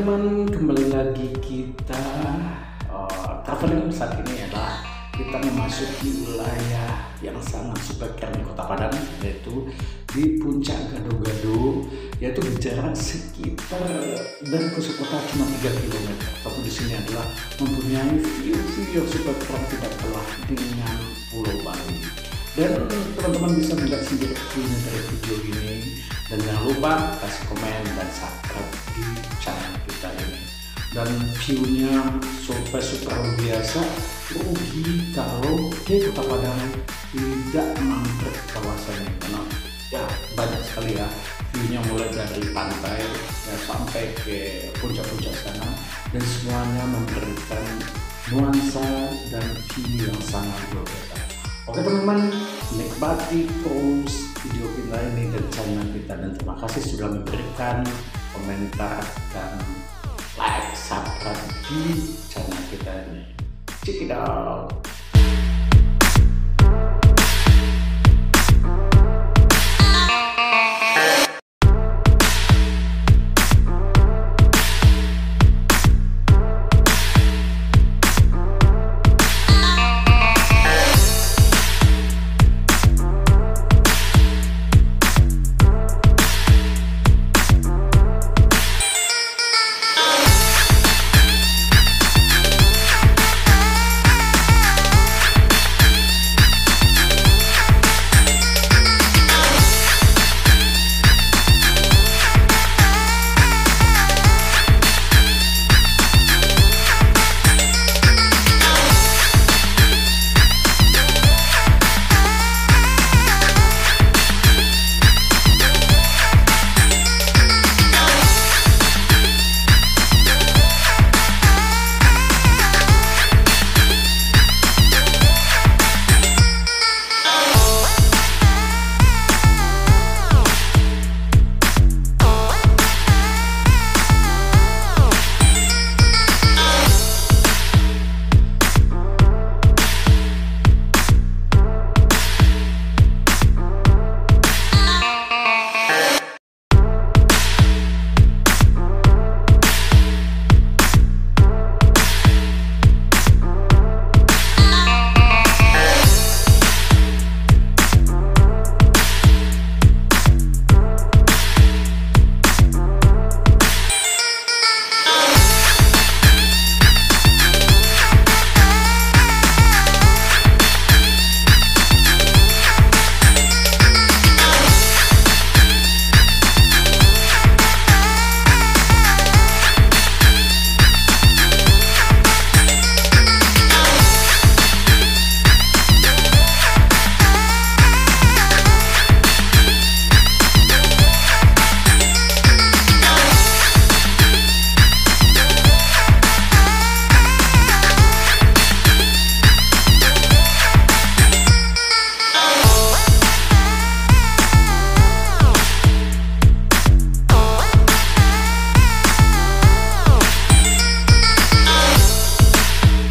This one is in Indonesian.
teman-teman, kembali lagi kita traveling. Saat ini adalah kita memasuki wilayah yang sangat spesial di Kota Padang, yaitu di puncak Gado-Gado, yaitu berjarak sekitar dari pusat kota cuma 3 km. Tapi di sini adalah mempunyai view-view super keren, tidak kalah dengan Pulau Bali. Dan teman-teman bisa melihat sendiri view dari video ini. Dan jangan lupa kasih komen dan subscribe di channel kita ini. Dan view-nya super luar biasa. Rugi kalau di Kota Padang tidak mampir ke kawasan ini, karena ya banyak sekali ya view-nya, mulai dari pantai ya, sampai ke puncak-puncak sana, dan semuanya memberikan nuansa dan view yang sangat luar biasa. Oke teman-teman, nikmati terus video kita ini dan channel kita, dan terima kasih sudah memberikan komentar dan like, subscribe di channel kita ini. Check it out.